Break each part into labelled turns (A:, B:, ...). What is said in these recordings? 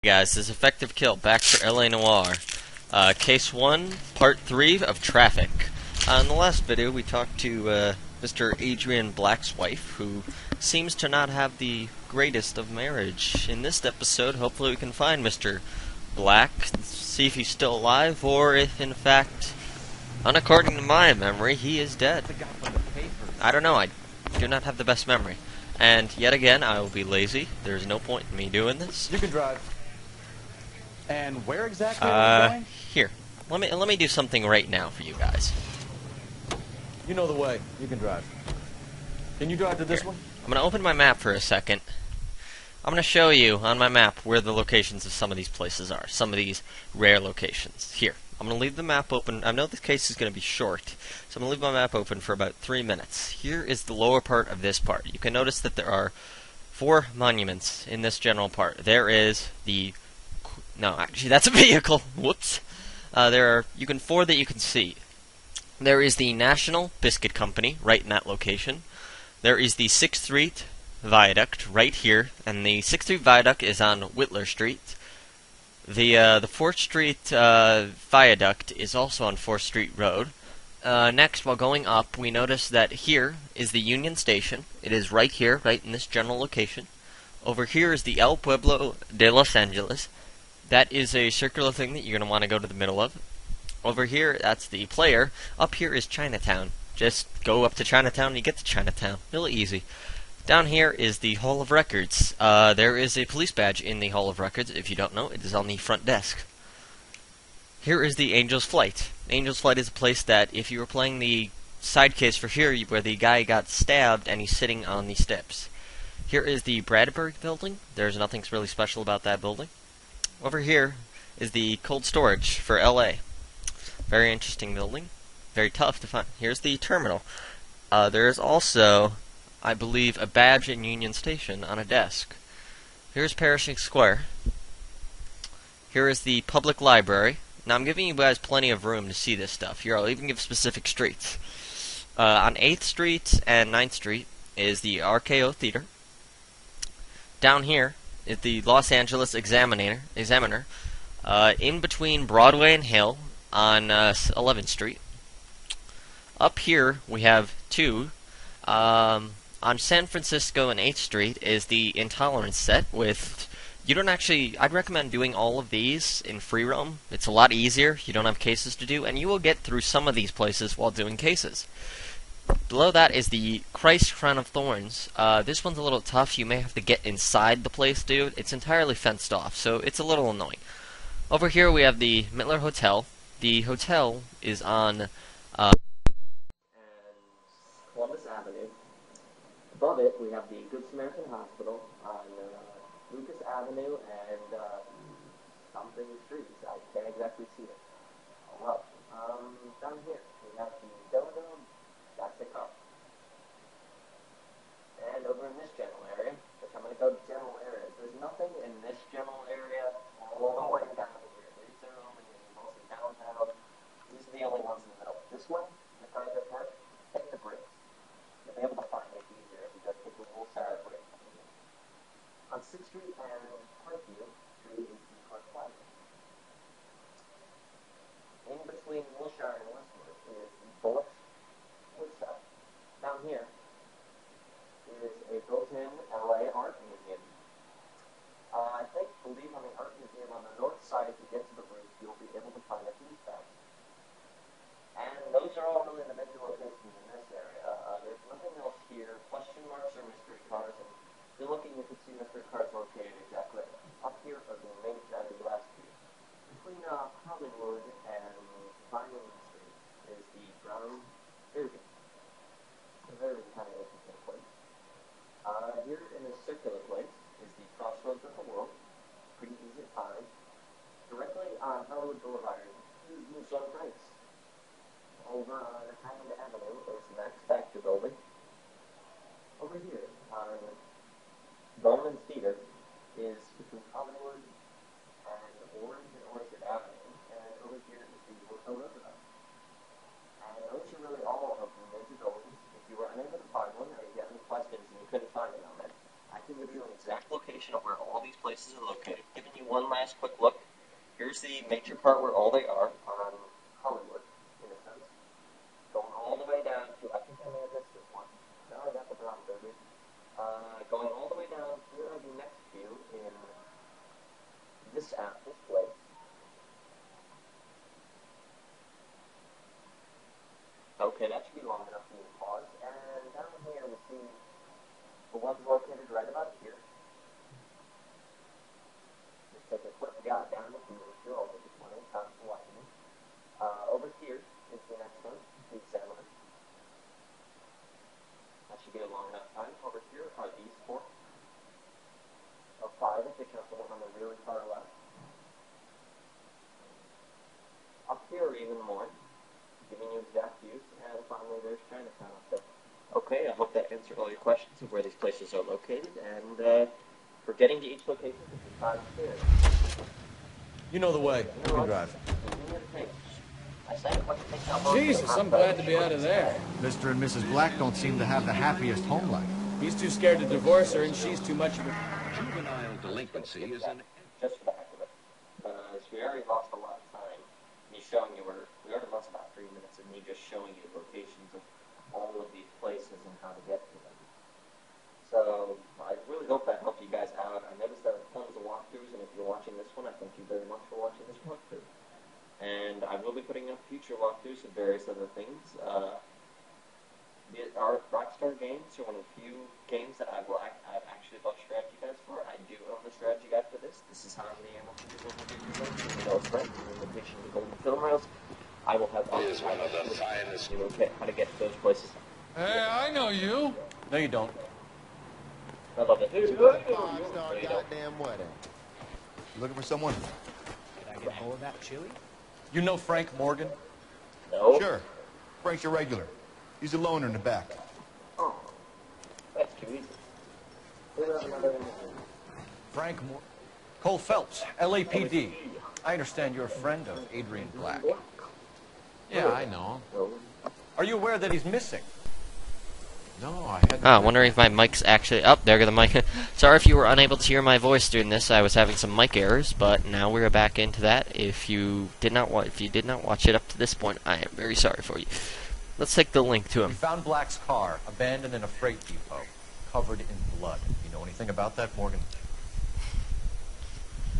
A: Guys, this is Effective Kill, back for LA Noire. Case 1, Part 3 of Traffic. In the last video, we talked to Mr. Adrian Black's wife, who seems to not have the greatest of marriage. In this episode, hopefully we can find Mr. Black, see if he's still alive, or if, in fact, according to my memory, he is dead. I don't know, I do not have the best memory. And yet again, I will be lazy. There's no point in me doing this.
B: You can drive. And where exactly are we going?
A: Here. Let me do something right now for you guys.
B: You know the way. You can drive. Can you drive to this one?
A: I'm going to open my map for a second. I'm going to show you on my map where the locations of some of these places are. Some of these rare locations. Here. I'm going to leave the map open. I know this case is going to be short, so I'm going to leave my map open for about 3 minutes. Here is the lower part of this part. You can notice that there are 4 monuments in this general part. There is the... No, actually, that's a vehicle. Whoops. There are 4 that you can see. There is the National Biscuit Company, right in that location. There is the 6th Street Viaduct, right here, and the 6th Street Viaduct is on Whitler Street. The 4th Street Viaduct is also on 4th Street Road. Next, while going up, we notice that here is the Union Station. It is right here, right in this general location. Over here is the El Pueblo de Los Angeles. That is a circular thing that you're going to want to go to the middle of. Over here, that's the player. Up here is Chinatown. Just go up to Chinatown and you get to Chinatown. Really easy. Down here is the Hall of Records. There is a police badge in the Hall of Records. If you don't know, it is on the front desk. Here is the Angel's Flight. Angel's Flight is a place that, if you were playing the side case for here, where the guy got stabbed and he's sitting on the steps. Here is the Bradbury building. There's nothing really special about that building. Over here is the cold storage for LA. Very interesting building. Very tough to find. Here's the terminal. There is also, I believe, a badge in Union Station on a desk. Here's Pershing Square. Here is the public library. Now I'm giving you guys plenty of room to see this stuff. Here, I'll even give specific streets. On 8th Street and 9th Street is the RKO Theater. Down here is the Los Angeles Examiner. In between Broadway and Hill on 11th Street. Up here we have 2. On San Francisco and 8th Street is the Intolerance set with... I'd recommend doing all of these in free roam. It's a lot easier. You don't have cases to do, and you will get through some of these places while doing cases. Below that is the Christ Crown of Thorns. This one's a little tough. You may have to get inside the place, dude. It's entirely fenced off, so it's a little annoying. Over here we have the Mittler Hotel. The hotel is on Columbus Avenue. Above it we have the Good Samaritan Hospital on Lucas Avenue and something streets. I can't exactly see it. Oh well. Down here we have the Dodo. That's the car. And over in this general area, which I'm going to go to general areas, there's nothing in this general area all the way down here. These are only mostly downtown. These are the only ones in the middle. This one, the cars that park, take the brakes. You'll be able to find it easier if you just take the little side brake. On 6th Street and Parkview, 3 is the Park Plaza. In between Wilshire and Westwood is the Bullock Woodshop. Down here is a built-in LA art museum. I believe on the art museum on the north side, if you get to the roof, you'll be able to find a police badge. And those are all really the major locations in this area. There's nothing else here. Question marks or mystery cars, and if you're looking, you can see mystery cars located exactly up here are the main last two. Between Hollywood and Vineland Street is the Brown Building. A very kind of interesting place. Here in this circular place is the Crossroads of the World. Pretty easy to find. Directly on Hollywood Boulevard is the Sun Price. Over on Highland Avenue is the Max Factor Building. Over here on Bowman Theater is between Hollywood and Orange and Orchard Avenue. And over here is the Hotel Roosevelt. And those are really all of the major buildings. If you were unable to find one, or if you have any questions and you couldn't find it on it, I can give you an exact location of where all these places are located, giving you one nice quick look. Here's the major part where all they are on Hollywood, in a sense. Going all the way down to, I think I may have missed this one. No, I got the brown baby. Going all the way down, here are the next few in this place. Okay, that should be long enough for you to pause. And down here we see the ones located right about here. Just take a quick jot down if you wish to, over this one in time for watching it. Over here is the next one, the Examiner. That should be a long enough time. Over here are these four. Or five if you count the one on the really far left. Up here even more, giving you exact views, and finally there's Chinatown up there. Okay, I hope that answered all your questions of where these places are located, and for getting to each location, this is 5 stairs.
B: You know the way. You can drive.
C: Jesus, I'm glad to be out of there.
D: Mr. and Mrs. Black don't seem to have the happiest home life.
C: He's too scared to divorce her, and she's too much of a...
E: Juvenile delinquency is an...
A: Just for the heck of it. We already lost a lot of time. Me showing you where... We already lost about 3 minutes of me just showing you locations of all of these places and how to get to them. So, I really hope that helped you guys out. I noticed there are tons of walkthroughs, and if you're watching this one, I thank you very much for watching this walkthrough. And I will be putting up future walkthroughs of various other things. Our Rockstar games are one of the few games that I've actually bought strategy guides for. I do own the strategy guide for this. This is how the animal can do those right. In addition to golden film rails, I will have
E: Is one of the finest.
A: how to get to those places.
C: Hey, I know you.
B: No, you don't.
A: I love it.
D: Goddamn wedding. You looking for someone?
F: Can I get hold of that chili?
B: You know Frank Morgan?
A: No.
D: Sure. Frank's your regular. He's a loner in the back.
A: Oh, that's too easy. We have another one.
B: Frank Morgan. Cole Phelps, LAPD. I understand you're a friend of Adrian Black.
E: Yeah, I know.
B: Are you aware that he's missing?
E: No, I hadn't...
A: Wondering if my mic's actually up. There go the mic. Sorry if you were unable to hear my voice during this. I was having some mic errors, but now we're back into that. If you did not watch it up to this point, I am very sorry for you. Let's take the link to
B: We
A: him.
B: found Black's car, abandoned in a freight depot, covered in blood. You know anything about that, Morgan?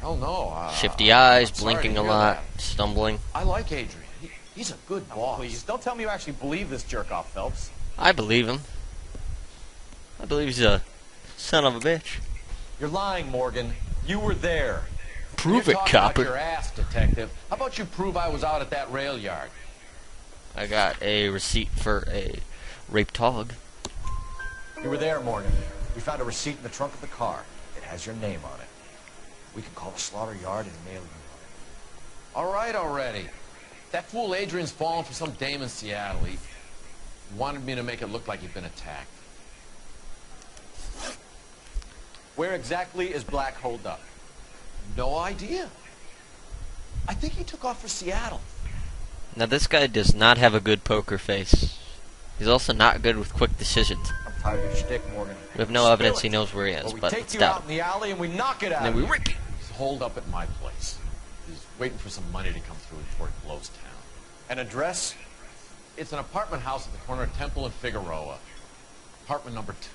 E: Hell no.
A: Shifty eyes,
E: I'm sorry
A: blinking
E: to
A: a
E: hear
A: lot,
E: that.
A: stumbling.
E: I like Adrian. He's a good boss.
B: Please, don't tell me you actually believe this jerk-off, Phelps.
A: I believe him. I believe he's a son of a bitch.
B: You're lying, Morgan. You were there.
A: Prove
E: You're
A: it,
E: talking about
A: copper.
E: your ass, detective. How about you prove I was out at that rail yard?
A: I got a receipt for a raped hog.
B: You were there, Morgan. We found a receipt in the trunk of the car. It has your name on it. We can call the slaughter yard and mail you.
E: All right already. That fool Adrian's fallen for some dame in Seattle. He wanted me to make it look like he'd been attacked.
B: Where exactly is Black holed up?
E: No idea. I think he took off for Seattle.
A: Now this guy does not have a good poker face. He's also not good with quick decisions.
B: I'm tired of your shtick, Morgan.
A: We have no evidence he knows where he is,
B: Or we
A: but
B: take
A: let's
B: you
A: doubt
B: out in
A: him.
B: the alley and we knock it out.
A: And then we rip you.
E: He's holed up at my place. He's waiting for some money to come through before he blows town.
B: An address?
E: It's an apartment house at the corner of Temple and Figueroa. Apartment number 2.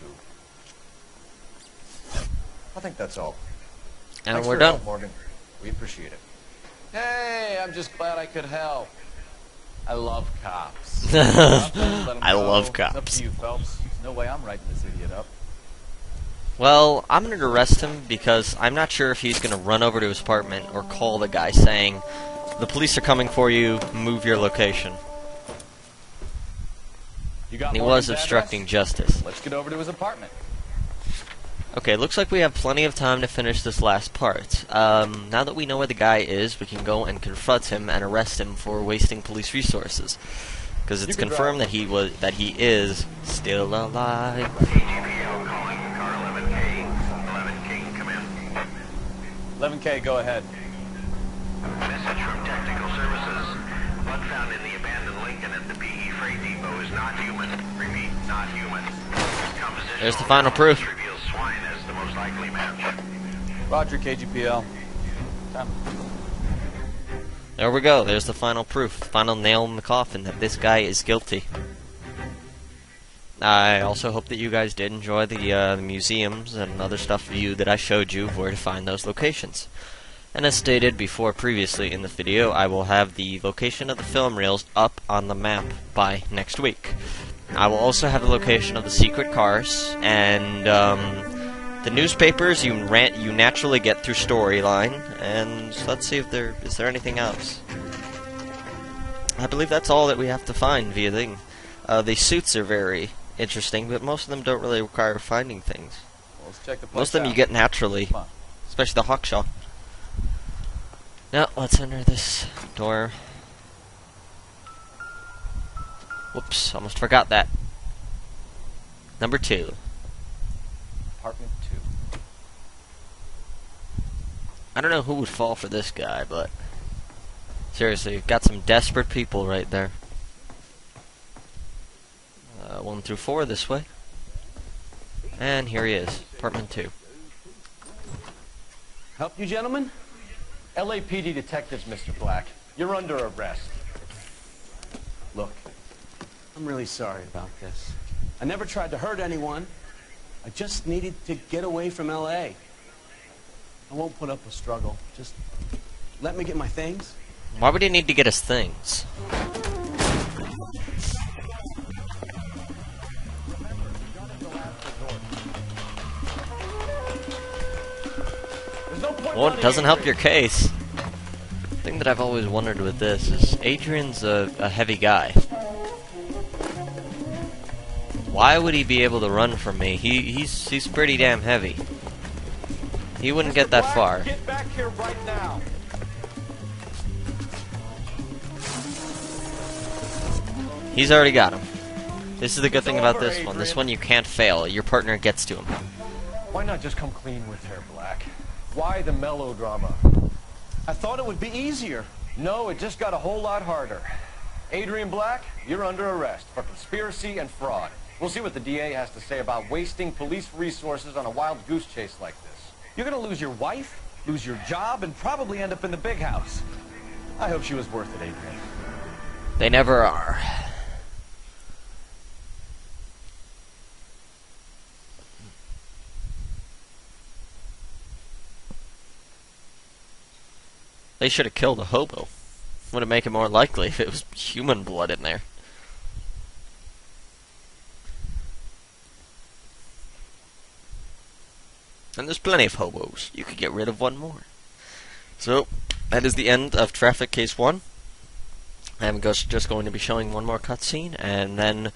B: I think that's all.
A: And
B: Thanks
A: we're
B: for your
A: done.
B: help, Morgan. We appreciate it.
E: Hey, I'm just glad I could help. I love cops. Let 'em
A: I
E: go.
A: love
C: It's up
A: cops.
C: to you, Phelps. There's no way I'm writing this idiot up.
A: Well, I'm going to arrest him because I'm not sure if he's going to run over to his apartment or call the guy saying, the police are coming for you, move your location.
C: You got
A: And he
C: Morgan's
A: was obstructing
C: address?
A: justice.
C: Let's get over to his apartment.
A: Okay, looks like we have plenty of time to finish this last part. Now that we know where the guy is, we can go and confront him and arrest him for wasting police resources. Because it's
B: You can
A: confirmed
B: drive.
A: that he is still alive.
G: AGPL calling car 11K. 11K, come in.
C: 11K, go ahead.
G: Message from Technical Services. Blood found in the abandoned Lincoln at the PE Freight Depot is not human. Repeat, not human. Compositional
A: There's the final proof.
G: analysis reveals swine as the most likely match.
C: Roger, KGPL.
A: There we go. There's the final proof. Final nail in the coffin that this guy is guilty. I also hope that you guys did enjoy the museums and other stuff viewed that I showed you where to find those locations. And as stated before previously in the video, I will have the location of the film reels up on the map by next week. I will also have the location of the secret cars, and the newspapers you naturally get through storyline, and let's see if is there anything else. I believe that's all that we have to find via thing. The suits are very interesting, but most of them don't really require finding things.
C: Well, let's check the place
A: Most of them
C: out.
A: you get naturally, especially the Hawkshaw. Now, let's enter this door. Whoops, almost forgot that. Number 2.
C: Apartment 2.
A: I don't know who would fall for this guy, but seriously, you've got some desperate people right there. 1 through 4 this way. And here he is, apartment 2.
B: Help you, gentlemen? LAPD detectives, Mr. Black. You're under arrest. Look, I'm really sorry about this. I never tried to hurt anyone. I just needed to get away from LA. I won't put up a struggle. Just let me get my things.
A: Why would he need to get his things? Well, it doesn't help your case. The thing that I've always wondered with this is Adrian's a heavy guy. Why would he be able to run from me? He's pretty damn heavy. He wouldn't get that far.
B: Get back here right now.
A: He's already got him. This is the good thing about this one. This one you can't fail. Your partner gets to him.
B: Why not just come clean with her, Black? Why the melodrama? I thought it would be easier. No, it just got a whole lot harder. Adrian Black, you're under arrest for conspiracy and fraud. We'll see what the DA has to say about wasting police resources on a wild goose chase like this. You're gonna lose your wife, lose your job, and probably end up in the big house. I hope she was worth it, Adrian.
A: They never are. They should have killed a hobo. Would have made it more likely if it was human blood in there. And there's plenty of hobos. You could get rid of one more. So, that is the end of Traffic Case 1. I'm just going to be showing one more cutscene, and then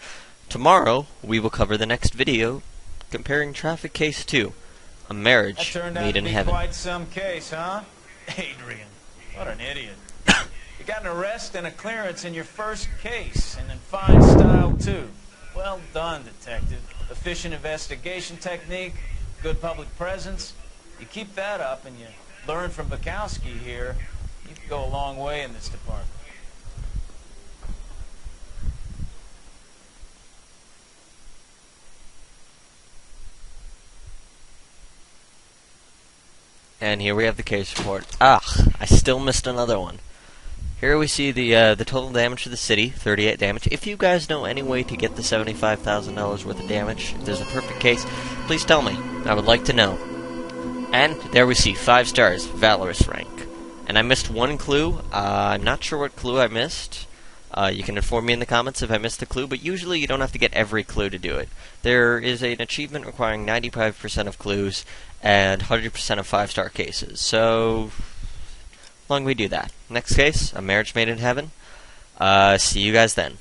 A: tomorrow we will cover the next video comparing Traffic Case 2, A Marriage
F: That turned out
A: Made
F: to
A: in
F: be
A: Heaven.
F: quite some case, huh? Adrian, what an idiot. You got an arrest and a clearance in your first case, and in fine style, too. Well done, detective. Efficient investigation technique, good public presence. You keep that up and you learn from Bukowski here, you can go a long way in this department.
A: And here we have the case report. Ah, I still missed another one. Here we see the total damage to the city, 38 damage. If you guys know any way to get the $75,000 worth of damage, if there's a perfect case, please tell me. I would like to know. And there we see 5 stars, Valorous rank. And I missed one clue. I'm not sure what clue I missed. You can inform me in the comments if I missed the clue, but usually you don't have to get every clue to do it. There is an achievement requiring 95% of clues and 100% of 5-star cases. So, long we do that. Next case, A Marriage Made in Heaven. See you guys then.